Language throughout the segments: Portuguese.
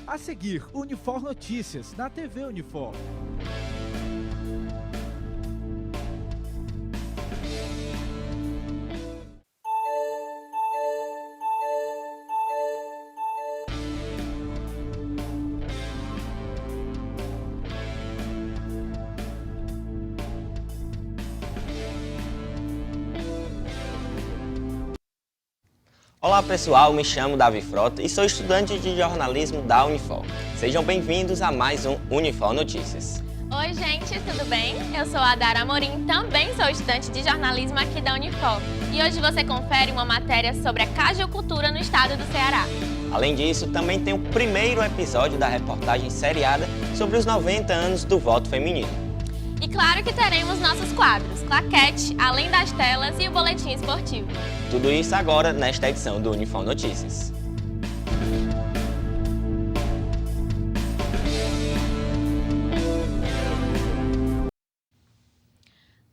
A seguir, Unifor Notícias, na TV Unifor. Olá pessoal, me chamo Davi Frota e sou estudante de jornalismo da Unifor. Sejam bem-vindos a mais um Unifor Notícias. Oi gente, tudo bem? Eu sou a Dara Amorim, também sou estudante de jornalismo aqui da Unifor. E hoje você confere uma matéria sobre a cajucultura no estado do Ceará. Além disso, também tem o primeiro episódio da reportagem seriada sobre os 90 anos do voto feminino. E claro que teremos nossos quadros, claquete, além das telas e o boletim esportivo. Tudo isso agora nesta edição do Unifor Notícias.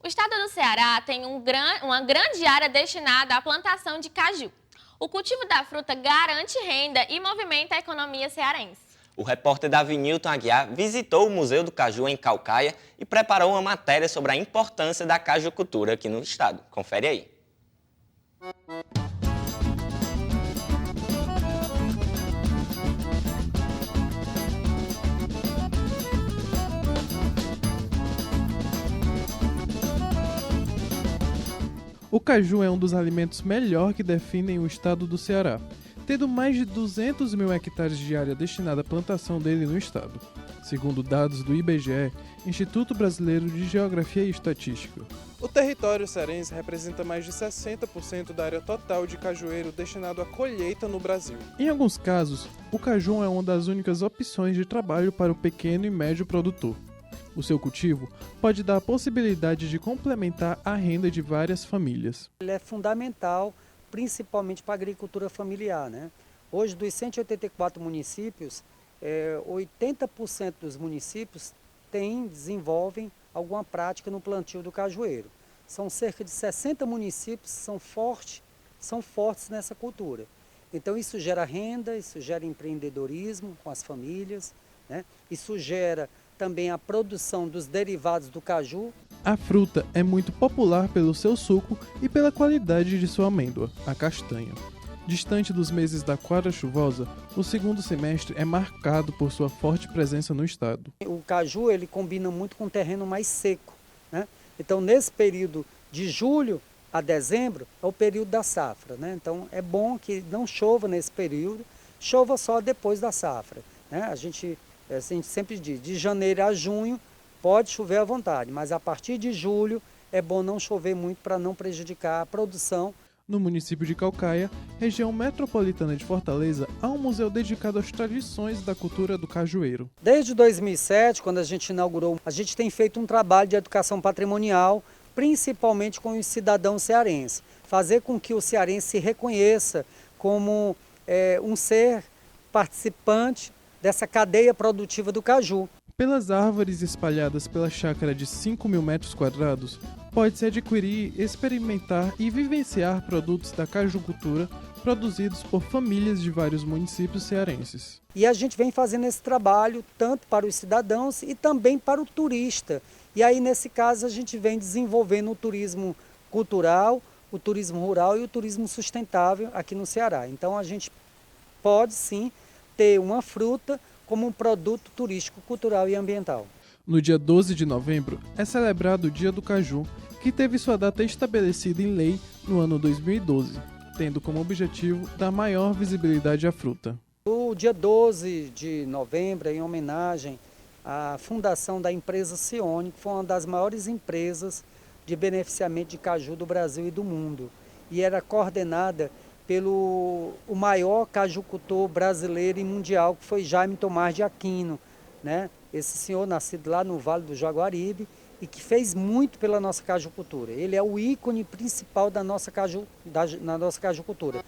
O estado do Ceará tem uma grande área destinada à plantação de caju. O cultivo da fruta garante renda e movimenta a economia cearense. O repórter Davi Nilton Aguiar visitou o Museu do Caju em Caucaia e preparou uma matéria sobre a importância da cajucultura aqui no estado. Confere aí. O caju é um dos alimentos melhor que definem o estado do Ceará, tendo mais de 200 mil hectares de área destinada à plantação dele no estado, segundo dados do IBGE, Instituto Brasileiro de Geografia e Estatística. O território cearense representa mais de 60% da área total de cajueiro destinado à colheita no Brasil. Em alguns casos, o caju é uma das únicas opções de trabalho para o pequeno e médio produtor. O seu cultivo pode dar a possibilidade de complementar a renda de várias famílias. Ele é fundamental, principalmente para a agricultura familiar, né? Hoje, dos 184 municípios, 80% dos municípios desenvolvem alguma prática no plantio do cajueiro. São cerca de 60 municípios que são fortes nessa cultura. Então isso gera renda, isso gera empreendedorismo com as famílias, né? Isso gera também a produção dos derivados do caju. A fruta é muito popular pelo seu suco e pela qualidade de sua amêndoa, a castanha. Distante dos meses da quadra chuvosa, o segundo semestre é marcado por sua forte presença no estado. O caju ele combina muito com o terreno mais seco, né? Então nesse período de julho a dezembro é o período da safra, né? Então é bom que não chova nesse período, chova só depois da safra, né? A gente sempre diz, de janeiro a junho pode chover à vontade, mas a partir de julho é bom não chover muito para não prejudicar a produção. No município de Caucaia, região metropolitana de Fortaleza, há um museu dedicado às tradições da cultura do cajueiro. Desde 2007, quando a gente inaugurou, a gente tem feito um trabalho de educação patrimonial, principalmente com os cidadãos cearenses. Fazer com que o cearense se reconheça como um ser participante dessa cadeia produtiva do caju. Pelas árvores espalhadas pela chácara de 5.000 metros quadrados, pode-se adquirir, experimentar e vivenciar produtos da cajucultura produzidos por famílias de vários municípios cearenses. E a gente vem fazendo esse trabalho tanto para os cidadãos e também para o turista. E aí, nesse caso, a gente vem desenvolvendo o turismo cultural, o turismo rural e o turismo sustentável aqui no Ceará. Então, a gente pode sim ter uma fruta como um produto turístico, cultural e ambiental. No dia 12 de novembro é celebrado o Dia do Caju, que teve sua data estabelecida em lei no ano 2012, tendo como objetivo dar maior visibilidade à fruta. O dia 12 de novembro é em homenagem à fundação da empresa Cione, que foi uma das maiores empresas de beneficiamento de caju do Brasil e do mundo. E era coordenada pelo o maior cajucultor brasileiro e mundial, que foi Jaime Tomás de Aquino, né? Esse senhor nascido lá no Vale do Jaguaribe e que fez muito pela nossa cajucultura. Ele é o ícone principal da nossa cajucultura.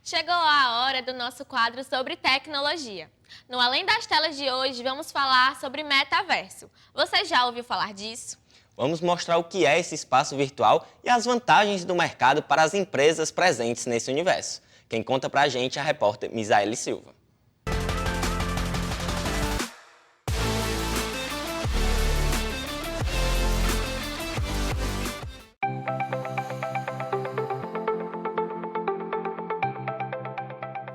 Chegou a hora do nosso quadro sobre tecnologia. No Além das Telas de hoje, vamos falar sobre metaverso. Você já ouviu falar disso? Vamos mostrar o que é esse espaço virtual e as vantagens do mercado para as empresas presentes nesse universo. Quem conta pra gente é a repórter Misaele Silva.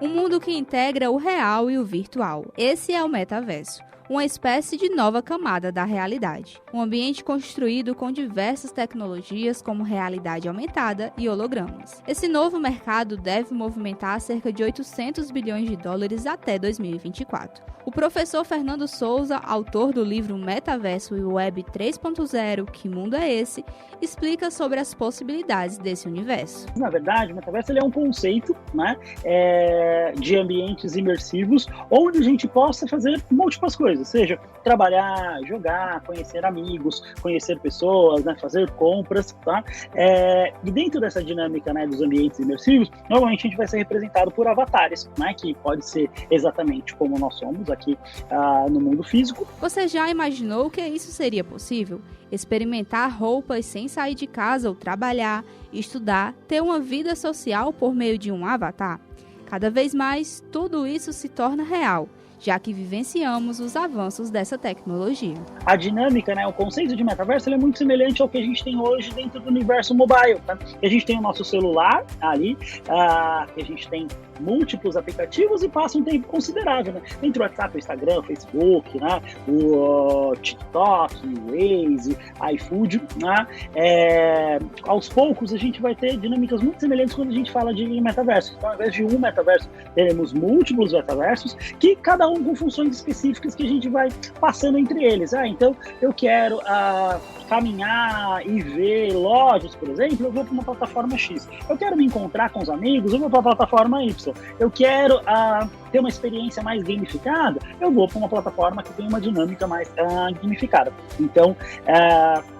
Um mundo que integra o real e o virtual. Esse é o metaverso, uma espécie de nova camada da realidade. Um ambiente construído com diversas tecnologias como realidade aumentada e hologramas. Esse novo mercado deve movimentar cerca de 800 bilhões de dólares até 2024. O professor Fernando Souza, autor do livro Metaverso e Web 3.0, Que Mundo é Esse?, explica sobre as possibilidades desse universo. Na verdade, o metaverso ele é um conceito, né, de ambientes imersivos, onde a gente possa fazer múltiplas coisas, seja trabalhar, jogar, conhecer amigos, conhecer pessoas, né, fazer compras, tá? E dentro dessa dinâmica, né, dos ambientes imersivos, normalmente a gente vai ser representado por avatares, né, que pode ser exatamente como nós somos aqui no mundo físico. Você já imaginou que isso seria possível? Experimentar roupas sem sair de casa ou trabalhar, estudar, ter uma vida social por meio de um avatar? Cada vez mais, tudo isso se torna real, já que vivenciamos os avanços dessa tecnologia. A dinâmica, né, o conceito de metaverso, ele é muito semelhante ao que a gente tem hoje dentro do universo mobile. Tá? A gente tem o nosso celular ali, que a gente tem múltiplos aplicativos e passa um tempo considerável, né? Entre o WhatsApp, o Instagram, o Facebook, né? O TikTok, o Waze, iFood, né? Aos poucos a gente vai ter dinâmicas muito semelhantes quando a gente fala de metaverso. Então, ao invés de um metaverso, teremos múltiplos metaversos, que cada um com funções específicas que a gente vai passando entre eles. Então eu quero caminhar e ver lojas, por exemplo, eu vou para uma plataforma X. Eu quero me encontrar com os amigos, eu vou para a plataforma Y. Eu quero ter uma experiência mais gamificada, eu vou para uma plataforma que tem uma dinâmica mais gamificada. Então,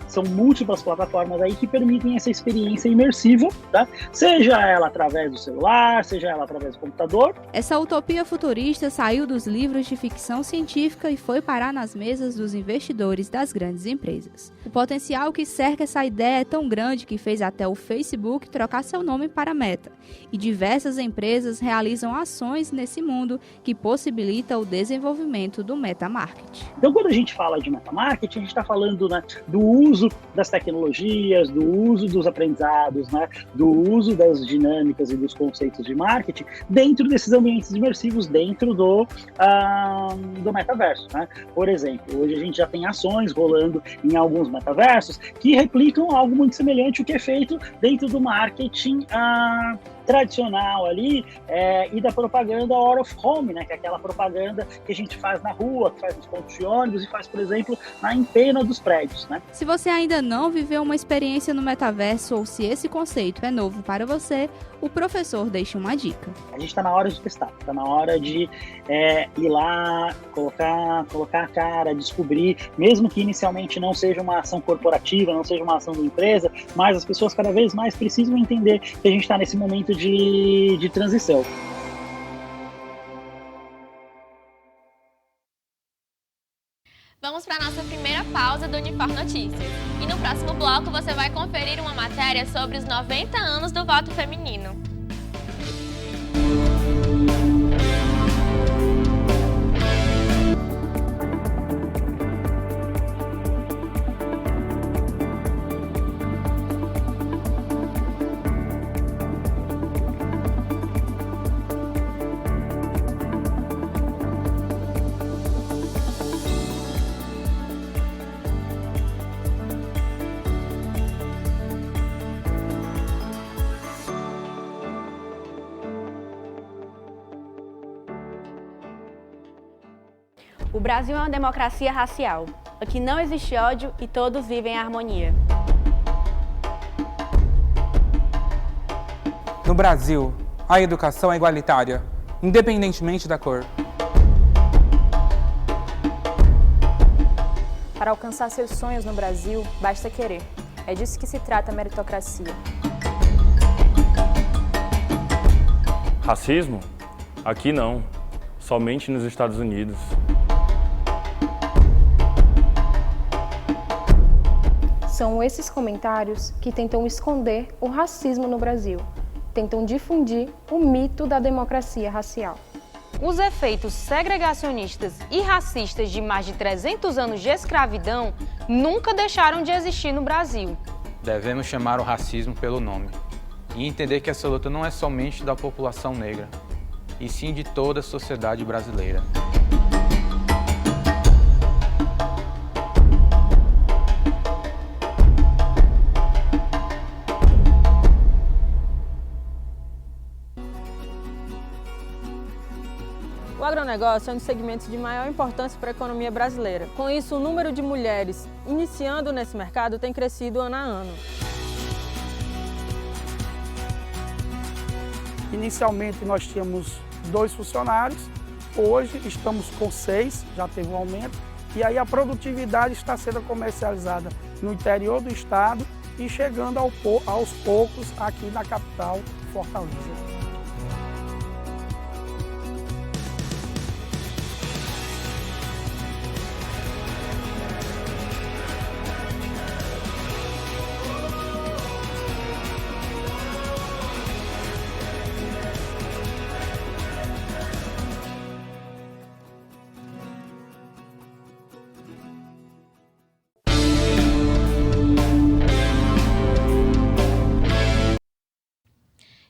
são múltiplas plataformas aí que permitem essa experiência imersiva, tá? Seja ela através do celular, seja ela através do computador. Essa utopia futurista saiu dos livros de ficção científica e foi parar nas mesas dos investidores das grandes empresas. O potencial que cerca essa ideia é tão grande que fez até o Facebook trocar seu nome para Meta, e diversas empresas realizam ações nesse mundo que possibilita o desenvolvimento do metamarketing. Então, quando a gente fala de metamarketing, a gente está falando, né, do uso das tecnologias, do uso dos aprendizados, né, do uso das dinâmicas e dos conceitos de marketing dentro desses ambientes imersivos, dentro do metaverso. Né? Por exemplo, hoje a gente já tem ações rolando em alguns metaversos que replicam algo muito semelhante ao que é feito dentro do marketing tradicional ali, e da propaganda out of home, né, que é aquela propaganda que a gente faz na rua, que faz nos pontos de ônibus e faz, por exemplo, na empena dos prédios, né? Se você ainda não viveu uma experiência no metaverso ou se esse conceito é novo para você, o professor deixa uma dica. A gente está na hora de testar, está na hora de ir lá, colocar a cara, descobrir, mesmo que inicialmente não seja uma ação corporativa, não seja uma ação da empresa, mas as pessoas cada vez mais precisam entender que a gente está nesse momento de transição. Vamos para a nossa primeira pausa do Unifor Notícias. E no próximo bloco você vai conferir uma matéria sobre os 90 anos do voto feminino. O Brasil é uma democracia racial. Aqui não existe ódio e todos vivem em harmonia. No Brasil, a educação é igualitária, independentemente da cor. Para alcançar seus sonhos no Brasil, basta querer. É disso que se trata a meritocracia. Racismo? Aqui não. Somente nos Estados Unidos. São esses comentários que tentam esconder o racismo no Brasil, tentam difundir o mito da democracia racial. Os efeitos segregacionistas e racistas de mais de 300 anos de escravidão nunca deixaram de existir no Brasil. Devemos chamar o racismo pelo nome e entender que essa luta não é somente da população negra, e sim de toda a sociedade brasileira. O agronegócio é um dos segmentos de maior importância para a economia brasileira. Com isso, o número de mulheres iniciando nesse mercado tem crescido ano a ano. Inicialmente nós tínhamos 2 funcionários, hoje estamos com 6, já teve um aumento, e aí a produtividade está sendo comercializada no interior do estado e chegando aos poucos aqui na capital, Fortaleza.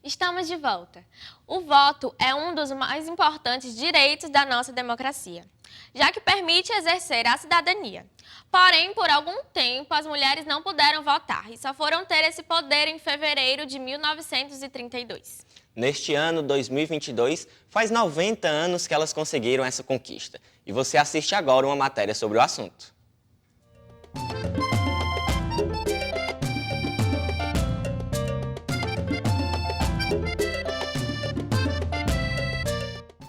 Estamos de volta. O voto é um dos mais importantes direitos da nossa democracia, já que permite exercer a cidadania. Porém, por algum tempo, as mulheres não puderam votar e só foram ter esse poder em fevereiro de 1932. Neste ano, 2022, faz 90 anos que elas conseguiram essa conquista. E você assiste agora uma matéria sobre o assunto.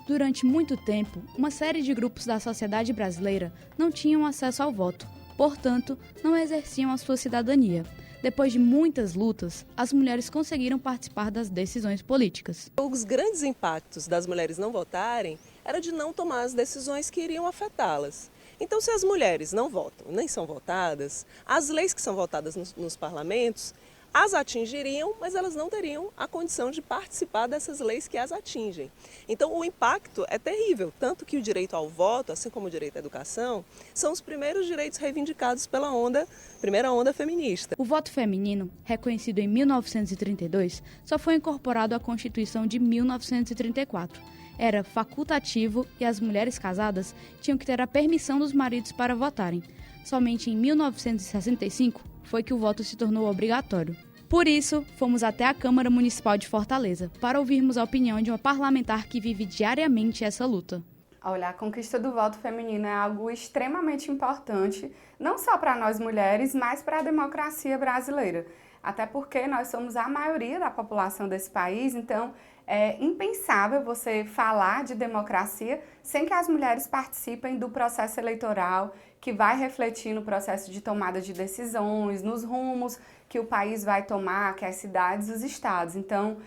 Durante muito tempo, uma série de grupos da sociedade brasileira não tinham acesso ao voto, portanto, não exerciam a sua cidadania. Depois de muitas lutas, as mulheres conseguiram participar das decisões políticas. Os grandes impactos das mulheres não votarem era de não tomar as decisões que iriam afetá-las. Então, se as mulheres não votam, nem são votadas, as leis que são votadas nos parlamentos as atingiriam, mas elas não teriam a condição de participar dessas leis que as atingem. Então, o impacto é terrível, tanto que o direito ao voto, assim como o direito à educação, são os primeiros direitos reivindicados pela primeira onda feminista. O voto feminino, reconhecido em 1932, só foi incorporado à Constituição de 1934. Era facultativo e as mulheres casadas tinham que ter a permissão dos maridos para votarem. Somente em 1965 foi que o voto se tornou obrigatório. Por isso, fomos até a Câmara Municipal de Fortaleza para ouvirmos a opinião de uma parlamentar que vive diariamente essa luta. Olha, a conquista do voto feminino é algo extremamente importante, não só para nós mulheres, mas para a democracia brasileira. Até porque nós somos a maioria da população desse país, então é impensável você falar de democracia sem que as mulheres participem do processo eleitoral, que vai refletir no processo de tomada de decisões, nos rumos que o país vai tomar, que as cidades e os estados. Então,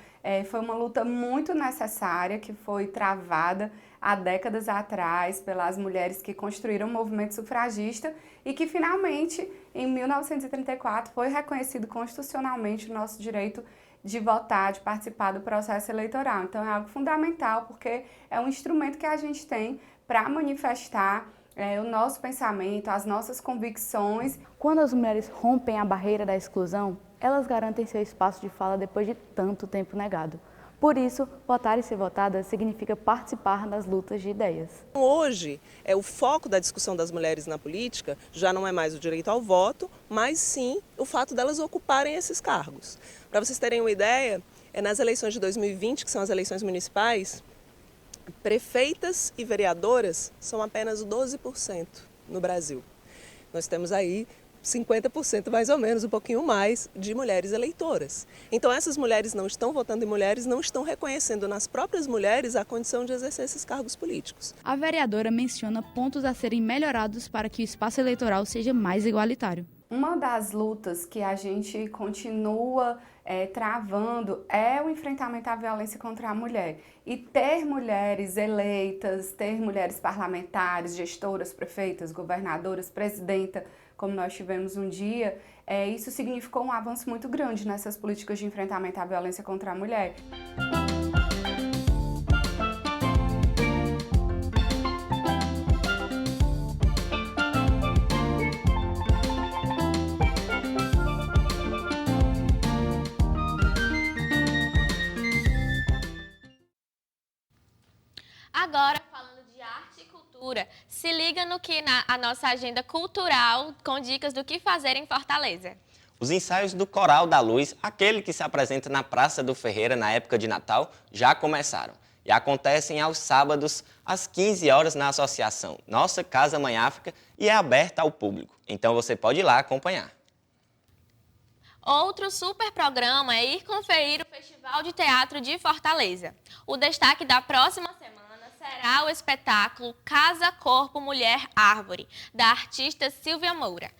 foi uma luta muito necessária, que foi travada há décadas atrás pelas mulheres que construíram o movimento sufragista e que finalmente, em 1934, foi reconhecido constitucionalmente o nosso direito de votar, de participar do processo eleitoral. Então é algo fundamental, porque é um instrumento que a gente tem para manifestar o nosso pensamento, as nossas convicções. Quando as mulheres rompem a barreira da exclusão, elas garantem seu espaço de fala depois de tanto tempo negado. Por isso, votar e ser votada significa participar das lutas de ideias. Hoje, o foco da discussão das mulheres na política já não é mais o direito ao voto, mas sim o fato delas ocuparem esses cargos. Para vocês terem uma ideia, nas eleições de 2020, que são as eleições municipais, prefeitas e vereadoras são apenas 12% no Brasil. Nós temos aí 50% mais ou menos, um pouquinho mais, de mulheres eleitoras. Então essas mulheres não estão votando em mulheres, não estão reconhecendo nas próprias mulheres a condição de exercer esses cargos políticos. A vereadora menciona pontos a serem melhorados para que o espaço eleitoral seja mais igualitário. Uma das lutas que a gente continua travando é o enfrentamento à violência contra a mulher. E ter mulheres eleitas, ter mulheres parlamentares, gestoras, prefeitas, governadoras, presidenta, como nós tivemos um dia, Isso significou um avanço muito grande nessas políticas de enfrentamento à violência contra a mulher. Agora, falando de arte e cultura, se liga no que a nossa agenda cultural com dicas do que fazer em Fortaleza. Os ensaios do Coral da Luz, aquele que se apresenta na Praça do Ferreira na época de Natal, já começaram. E acontecem aos sábados, às 15 horas, na associação Nossa Casa Mãe África e é aberta ao público. Então você pode ir lá acompanhar. Outro super programa é ir conferir o Festival de Teatro de Fortaleza. O destaque da próxima semana será o espetáculo Casa, Corpo, Mulher, Árvore, da artista Silvia Moura.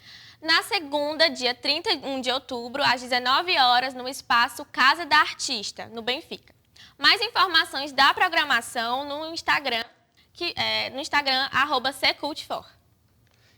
Na segunda, dia 31 de outubro, às 19 horas, no espaço Casa da Artista, no Benfica. Mais informações da programação no Instagram, @ccultfor.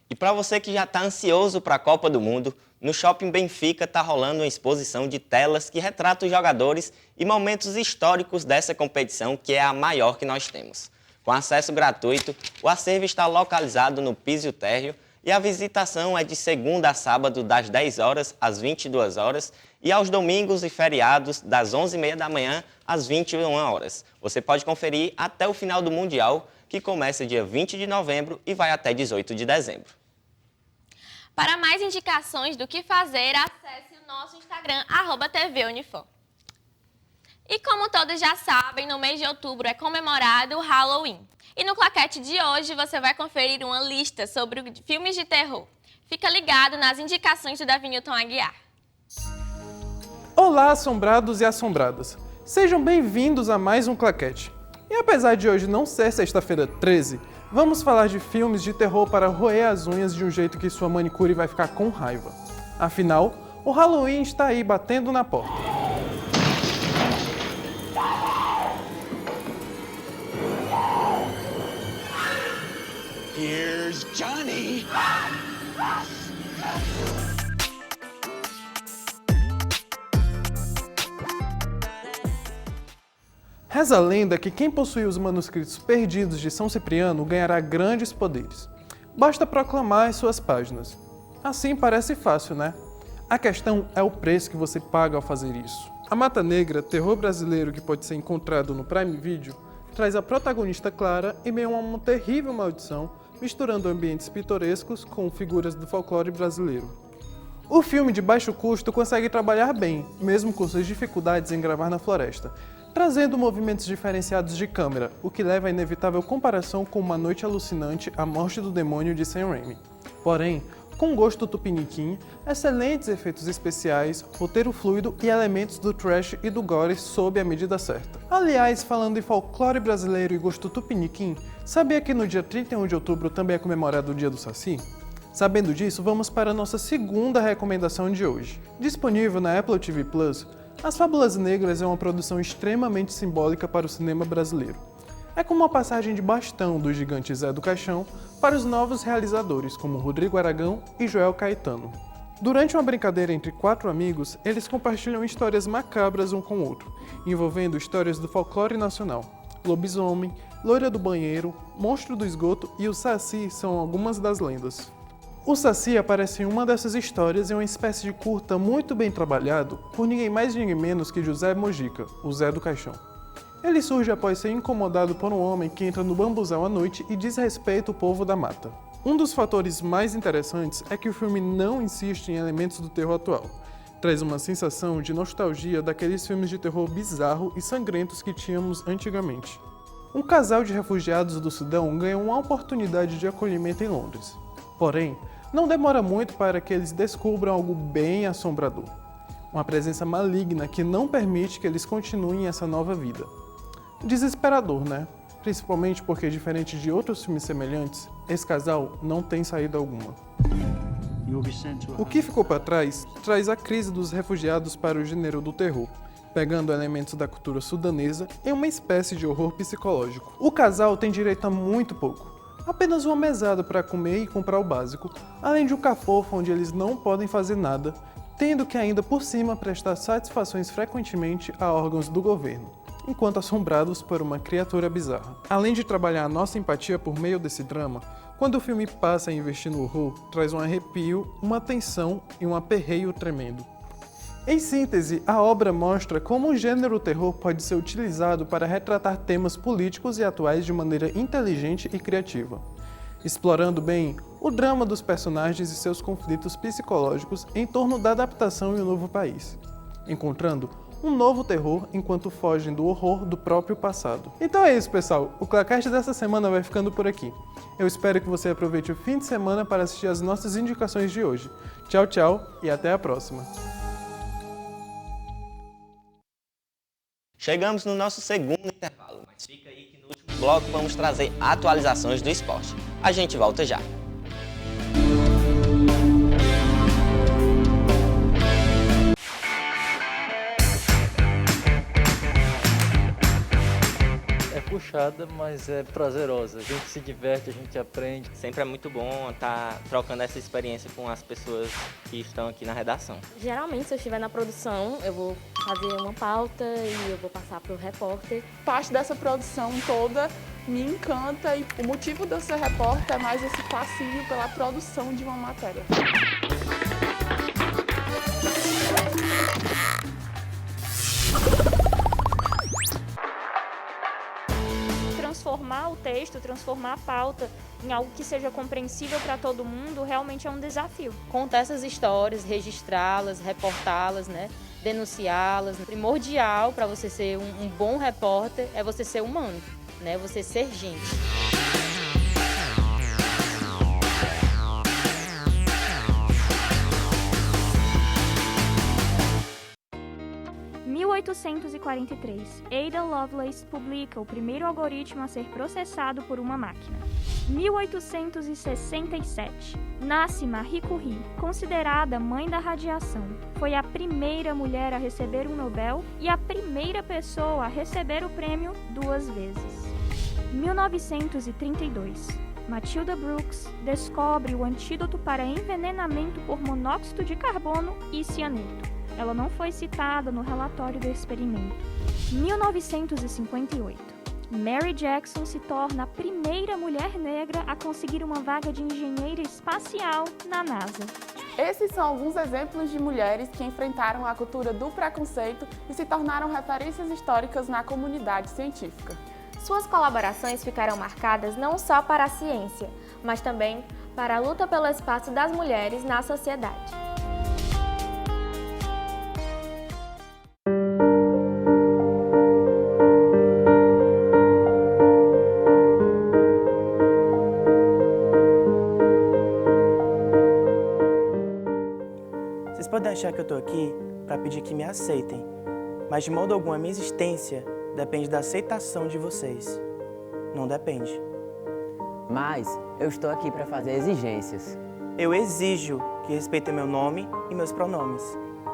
E para você que já está ansioso para a Copa do Mundo, no Shopping Benfica está rolando uma exposição de telas que retrata os jogadores e momentos históricos dessa competição, que é a maior que nós temos. Com acesso gratuito, o acervo está localizado no piso térreo e a visitação é de segunda a sábado, das 10 horas às 22 horas e aos domingos e feriados, das 11h30 da manhã às 21 horas. Você pode conferir até o final do Mundial, que começa dia 20 de novembro e vai até 18 de dezembro. Para mais indicações do que fazer, acesse o nosso Instagram, @tvunifor. E como todos já sabem, no mês de outubro é comemorado o Halloween. E no claquete de hoje você vai conferir uma lista sobre filmes de terror. Fica ligado nas indicações do Davinilton Aguiar. Olá, assombrados e assombradas. Sejam bem-vindos a mais um claquete. E apesar de hoje não ser sexta-feira 13, vamos falar de filmes de terror para roer as unhas de um jeito que sua manicure vai ficar com raiva. Afinal, o Halloween está aí batendo na porta. Here's Johnny! Reza a lenda que quem possui os manuscritos perdidos de São Cipriano ganhará grandes poderes. Basta proclamar as suas páginas. Assim parece fácil, né? A questão é o preço que você paga ao fazer isso. A Mata Negra, terror brasileiro que pode ser encontrado no Prime Video, traz a protagonista Clara em meio a uma terrível maldição, misturando ambientes pitorescos com figuras do folclore brasileiro. O filme de baixo custo consegue trabalhar bem, mesmo com suas dificuldades em gravar na floresta, trazendo movimentos diferenciados de câmera, o que leva à inevitável comparação com Uma Noite Alucinante, A Morte do Demônio de Sam Raimi. Porém, com gosto tupiniquim, excelentes efeitos especiais, roteiro fluido e elementos do trash e do gore sob a medida certa. Aliás, falando em folclore brasileiro e gosto tupiniquim, sabia que no dia 31 de outubro também é comemorado o Dia do Saci? Sabendo disso, vamos para a nossa segunda recomendação de hoje. Disponível na Apple TV+, As Fábulas Negras é uma produção extremamente simbólica para o cinema brasileiro. É como uma passagem de bastão do gigante Zé do Caixão para os novos realizadores, como Rodrigo Aragão e Joel Caetano. Durante uma brincadeira entre 4 amigos, eles compartilham histórias macabras um com o outro, envolvendo histórias do folclore nacional. Lobisomem, Loira do Banheiro, Monstro do Esgoto e o Saci são algumas das lendas. O Saci aparece em uma dessas histórias em uma espécie de curta muito bem trabalhado por ninguém mais ninguém menos que José Mojica, o Zé do Caixão. Ele surge após ser incomodado por um homem que entra no bambuzal à noite e desrespeita o povo da mata. Um dos fatores mais interessantes é que o filme não insiste em elementos do terror atual. Traz uma sensação de nostalgia daqueles filmes de terror bizarro e sangrentos que tínhamos antigamente. Um casal de refugiados do Sudão ganha uma oportunidade de acolhimento em Londres. Porém, não demora muito para que eles descubram algo bem assombrador. Uma presença maligna que não permite que eles continuem essa nova vida. Desesperador, né? Principalmente porque, diferente de outros filmes semelhantes, esse casal não tem saída alguma. O que ficou para trás traz a crise dos refugiados para o gênero do terror, pegando elementos da cultura sudanesa em uma espécie de horror psicológico. O casal tem direito a muito pouco, Apenas uma mesada para comer e comprar o básico, além de um cafofo onde eles não podem fazer nada, tendo que ainda por cima prestar satisfações frequentemente a órgãos do governo, enquanto assombrados por uma criatura bizarra. Além de trabalhar a nossa empatia por meio desse drama, quando o filme passa a investir no horror, traz um arrepio, uma tensão e um aperreio tremendo. Em síntese, a obra mostra como o gênero terror pode ser utilizado para retratar temas políticos e atuais de maneira inteligente e criativa, explorando bem o drama dos personagens e seus conflitos psicológicos em torno da adaptação em um novo país, encontrando um novo terror enquanto fogem do horror do próprio passado. Então é isso, pessoal, o Clacast dessa semana vai ficando por aqui. Eu espero que você aproveite o fim de semana para assistir as nossas indicações de hoje. Tchau, tchau e até a próxima! Chegamos no nosso segundo intervalo, mas fica aí que no último bloco vamos trazer atualizações do esporte. A gente volta já. É puxada, mas é prazerosa. A gente se diverte, a gente aprende. Sempre é muito bom estar trocando essa experiência com as pessoas que estão aqui na redação. Geralmente, se eu estiver na produção, eu vou fazer uma pauta e eu vou passar para o repórter. Parte dessa produção toda me encanta e o motivo de eu ser repórter é mais esse fascínio pela produção de uma matéria. Transformar o texto, transformar a pauta em algo que seja compreensível para todo mundo realmente é um desafio. Contar essas histórias, registrá-las, reportá-las, né? Denunciá-las. O primordial para você ser um bom repórter é você ser humano, né? Você ser gente. Em 1843, Ada Lovelace publica o primeiro algoritmo a ser processado por uma máquina. 1867, nasce Marie Curie, considerada mãe da radiação. Foi a primeira mulher a receber um Nobel e a primeira pessoa a receber o prêmio 2 vezes. 1932, Matilda Brooks descobre o antídoto para envenenamento por monóxido de carbono e cianeto. Ela não foi citada no relatório do experimento. 1958. Mary Jackson se torna a primeira mulher negra a conseguir uma vaga de engenheira espacial na NASA. Esses são alguns exemplos de mulheres que enfrentaram a cultura do preconceito e se tornaram referências históricas na comunidade científica. Suas colaborações ficaram marcadas não só para a ciência, mas também para a luta pelo espaço das mulheres na sociedade. Vocês podem achar que eu tô aqui para pedir que me aceitem, mas de modo algum a minha existência depende da aceitação de vocês. Não depende. Mas eu estou aqui para fazer exigências. Eu exijo que respeitem meu nome e meus pronomes.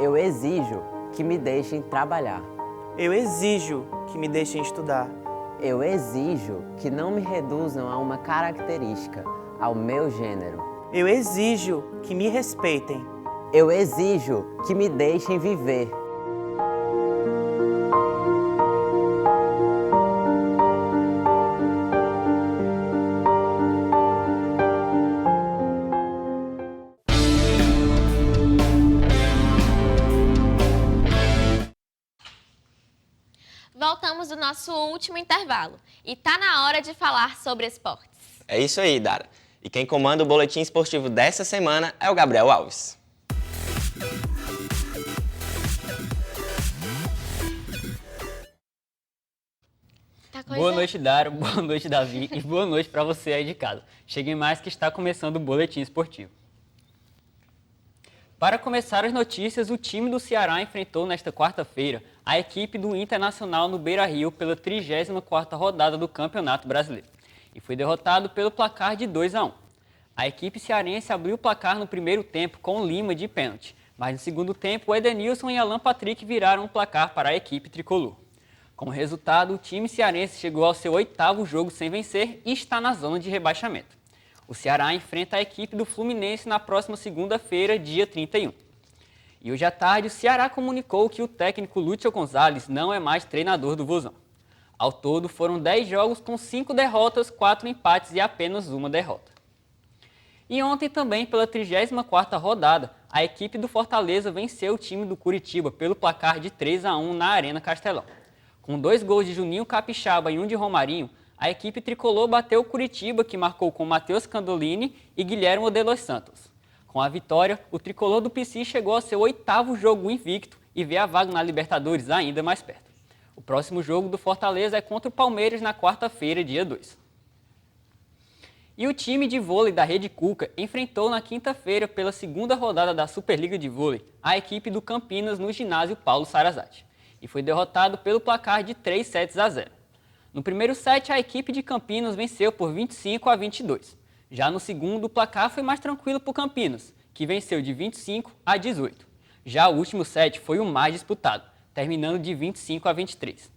Eu exijo que me deixem trabalhar. Eu exijo que me deixem estudar. Eu exijo que não me reduzam a uma característica, ao meu gênero. Eu exijo que me respeitem. Eu exijo que me deixem viver. Voltamos do nosso último intervalo e tá na hora de falar sobre esportes. É isso aí, Dara. E quem comanda o boletim esportivo dessa semana é o Gabriel Alves. Boa noite, Dara, boa noite, Davi, e boa noite para você aí de casa. Cheguem mais que está começando o Boletim Esportivo. Para começar as notícias, o time do Ceará enfrentou nesta quarta-feira a equipe do Internacional no Beira-Rio pela 34ª rodada do Campeonato Brasileiro e foi derrotado pelo placar de 2-1. A equipe cearense abriu o placar no primeiro tempo com Lima de pênalti, mas no segundo tempo o Edenilson e Alan Patrick viraram o placar para a equipe tricolor. Como resultado, o time cearense chegou ao seu 8º jogo sem vencer e está na zona de rebaixamento. O Ceará enfrenta a equipe do Fluminense na próxima segunda-feira, dia 31. E hoje à tarde, o Ceará comunicou que o técnico Lúcio Gonzalez não é mais treinador do Vozão. Ao todo, foram 10 jogos com 5 derrotas, 4 empates e apenas uma derrota. E ontem também, pela 34ª rodada, a equipe do Fortaleza venceu o time do Curitiba pelo placar de 3-1 na Arena Castelão. Com 2 gols de Juninho Capixaba e 1 de Romarinho, a equipe tricolor bateu o Curitiba, que marcou com Matheus Candolini e Guilherme de los Santos. Com a vitória, o tricolor do PC chegou ao seu 8º jogo invicto e vê a vaga na Libertadores ainda mais perto. O próximo jogo do Fortaleza é contra o Palmeiras na quarta-feira, dia 2. E o time de vôlei da Rede Cuca enfrentou na quinta-feira, pela segunda rodada da Superliga de Vôlei, a equipe do Campinas no ginásio Paulo Sarazate, e foi derrotado pelo placar de 3-0. No primeiro set, a equipe de Campinas venceu por 25-22. Já no segundo, o placar foi mais tranquilo para o Campinas, que venceu de 25-18. Já o último set foi o mais disputado, terminando de 25-23.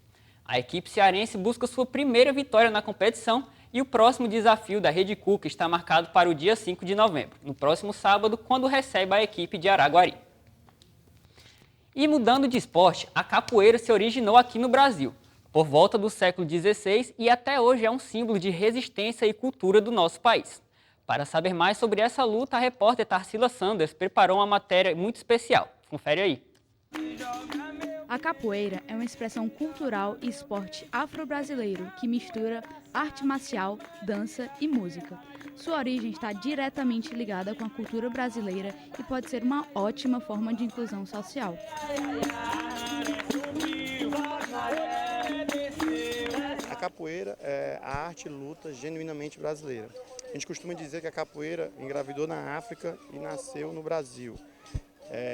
A equipe cearense busca sua primeira vitória na competição e o próximo desafio da Rede Cuca está marcado para o dia 5 de novembro, no próximo sábado, quando recebe a equipe de Araguari. E mudando de esporte, a capoeira se originou aqui no Brasil, por volta do século XVI, e até hoje é um símbolo de resistência e cultura do nosso país. Para saber mais sobre essa luta, a repórter Tarsila Sanders preparou uma matéria muito especial. Confere aí. A capoeira é uma expressão cultural e esporte afro-brasileiro que mistura arte marcial, dança e música. Sua origem está diretamente ligada com a cultura brasileira e pode ser uma ótima forma de inclusão social. A capoeira é a arte e luta genuinamente brasileira. A gente costuma dizer que a capoeira engravidou na África e nasceu no Brasil.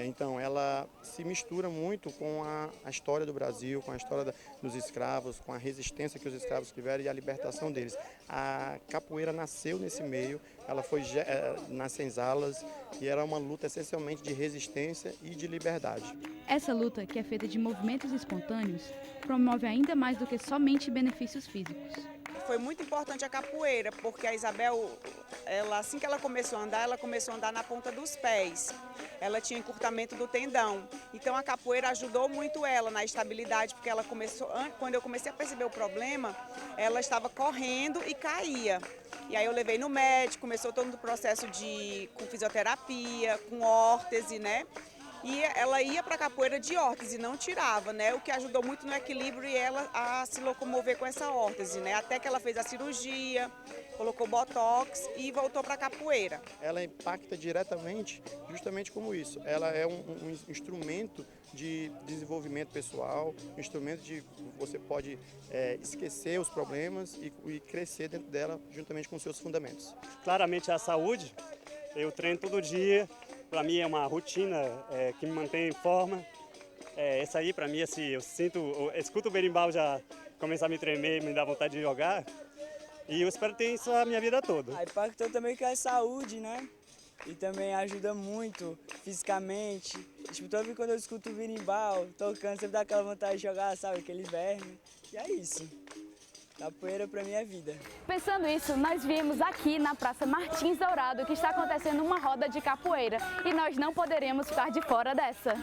Então, ela se mistura muito com a história do Brasil, com a história dos escravos, com a resistência que os escravos tiveram e a libertação deles. A capoeira nasceu nesse meio, ela foi nas senzalas e era uma luta essencialmente de resistência e de liberdade. Essa luta, que é feita de movimentos espontâneos, promove ainda mais do que somente benefícios físicos. Foi muito importante a capoeira, porque a Isabel, assim que ela começou a andar na ponta dos pés. Ela tinha encurtamento do tendão. Então a capoeira ajudou muito ela na estabilidade, porque ela começou, quando eu comecei a perceber o problema, ela estava correndo e caía. E aí eu levei no médico, começou todo o processo com fisioterapia, com órtese, né? E ela ia para a capoeira de órtese, não tirava, né? O que ajudou muito no equilíbrio e ela a se locomover com essa órtese, né? Até que ela fez a cirurgia, colocou botox e voltou para a capoeira. Ela impacta diretamente justamente como isso. Ela é um instrumento de desenvolvimento pessoal, um instrumento de você pode esquecer os problemas e crescer dentro dela juntamente com seus fundamentos. Claramente a saúde, eu treino todo dia. Para mim é uma rotina que me mantém em forma. Essa aí, para mim, assim, eu escuto o berimbau já começar a me tremer, me dá vontade de jogar. E eu espero ter isso a minha vida toda. Impactou também com a saúde, né? E também ajuda muito fisicamente. Tipo, toda vez quando eu escuto o berimbau tocando, sempre dá aquela vontade de jogar, sabe? Aquele verme. E é isso. Capoeira pra mim é vida. Pensando isso, nós viemos aqui na Praça Martins Dourado que está acontecendo uma roda de capoeira e nós não poderemos ficar de fora dessa.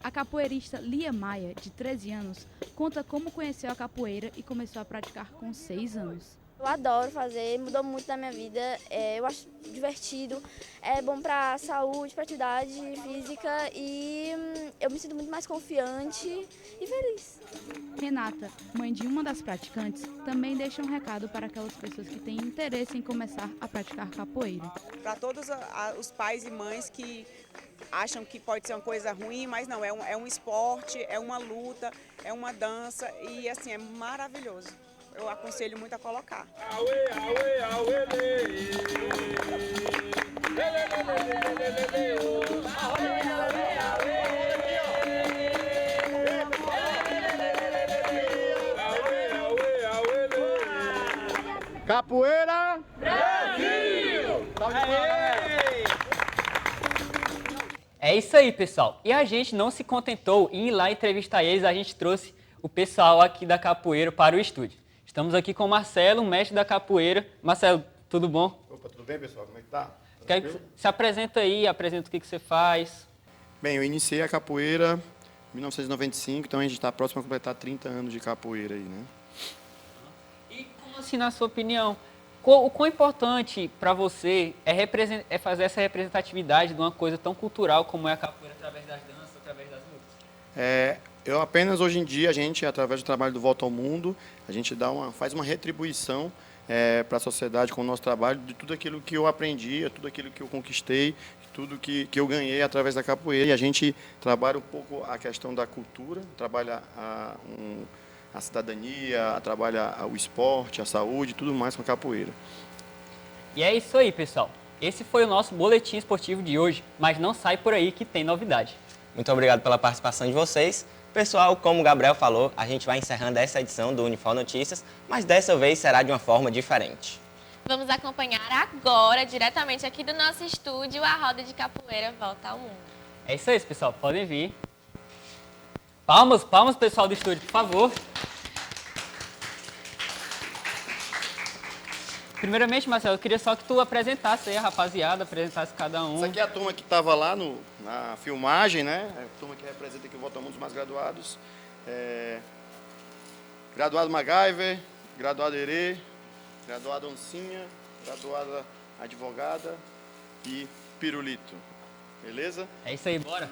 A capoeirista Lia Maia, de 13 anos, conta como conheceu a capoeira e começou a praticar com 6 anos. Eu adoro fazer, mudou muito na minha vida, eu acho divertido, é bom para saúde, para atividade física e eu me sinto muito mais confiante e feliz. Renata, mãe de uma das praticantes, também deixa um recado para aquelas pessoas que têm interesse em começar a praticar capoeira. Para todos os pais e mães que acham que pode ser uma coisa ruim, mas não, é um esporte, é uma luta, é uma dança e assim, é maravilhoso. Eu aconselho muito a colocar. Capoeira! Brasil! É isso aí, pessoal. E a gente não se contentou em ir lá entrevistar eles, a gente trouxe o pessoal aqui da capoeira para o estúdio. Estamos aqui com o Marcelo, mestre da capoeira. Marcelo, tudo bom? Opa, tudo bem, pessoal? Como é que tá? Quer que se apresenta aí, apresenta o que você faz. Bem, eu iniciei a capoeira em 1995, então a gente está próximo a completar 30 anos de capoeira aí, né? E como assim, na sua opinião, o quão importante para você é fazer essa representatividade de uma coisa tão cultural como é a capoeira através das danças, através das lutas? Eu apenas, hoje em dia, a gente, através do trabalho do Volta ao Mundo, a gente faz uma retribuição para a sociedade com o nosso trabalho de tudo aquilo que eu aprendi, tudo aquilo que eu conquistei, tudo que eu ganhei através da capoeira. E a gente trabalha um pouco a questão da cultura, trabalha a cidadania, trabalha o esporte, a saúde, tudo mais com a capoeira. E é isso aí, pessoal. Esse foi o nosso boletim esportivo de hoje, mas não sai por aí que tem novidade. Muito obrigado pela participação de vocês. Pessoal, como o Gabriel falou, a gente vai encerrando essa edição do Unifor Notícias, mas dessa vez será de uma forma diferente. Vamos acompanhar agora, diretamente aqui do nosso estúdio, a roda de capoeira Volta ao Mundo. É isso aí, pessoal. Podem vir. Palmas, palmas, pessoal do estúdio, por favor. Primeiramente, Marcelo, eu queria só que tu apresentasse aí a rapaziada, apresentasse cada um. Essa aqui é a turma que estava lá na filmagem, né? É a turma que representa aqui o Volta ao Mundo, os mais graduados. Graduado MacGyver, graduado Herê, graduada Oncinha, graduada Advogada e Pirulito. Beleza? É isso aí, bora.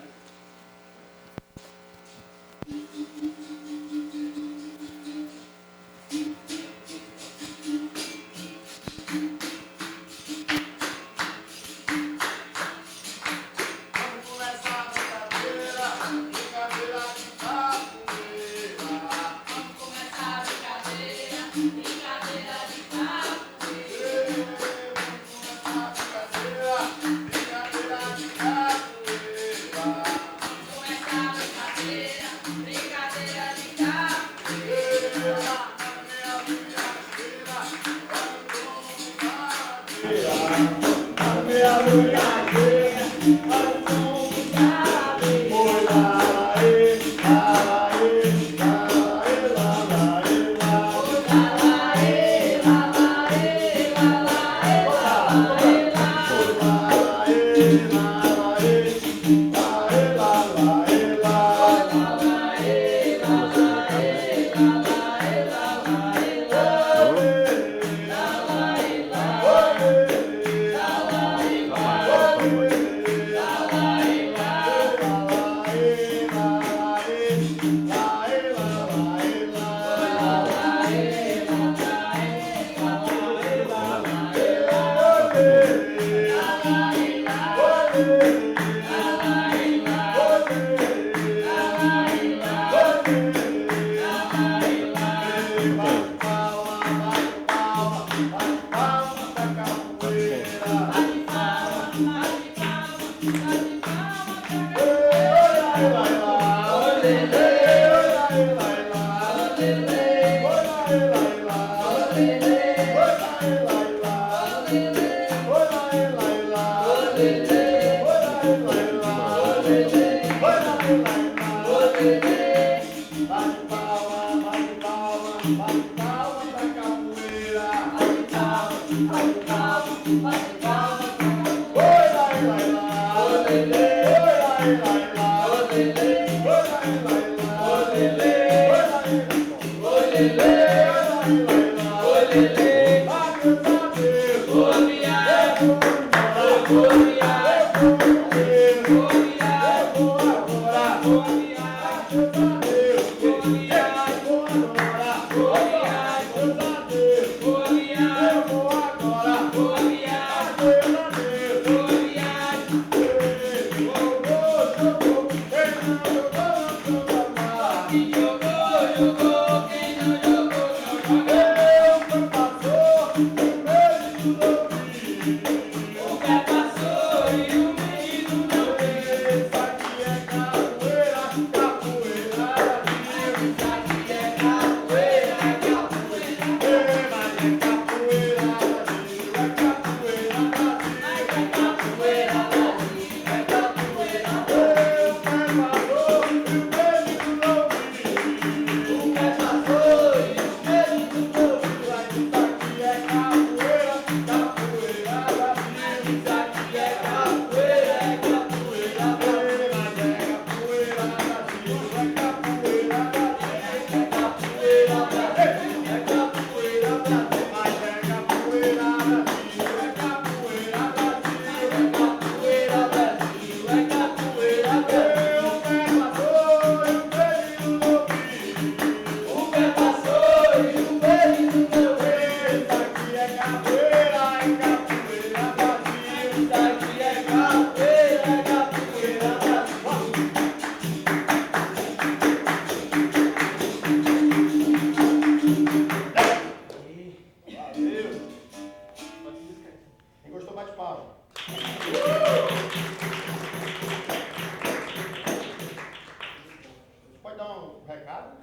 um recado?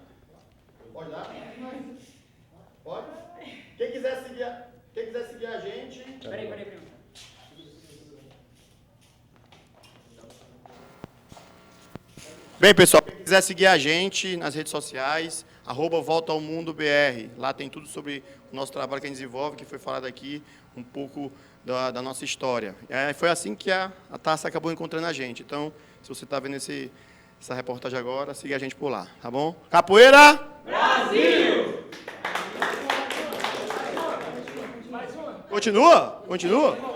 Pode dar? Pode? Quem quiser seguir a gente... Peraí. Bem, pessoal, quem quiser seguir a gente nas redes sociais, @VoltaAoMundoBR. Lá tem tudo sobre o nosso trabalho que a gente desenvolve, que foi falado aqui, um pouco da nossa história. Foi assim que a taça acabou encontrando a gente. Então, se você está vendo essa reportagem agora, siga a gente por lá, tá bom? Capoeira! Brasil! Continua?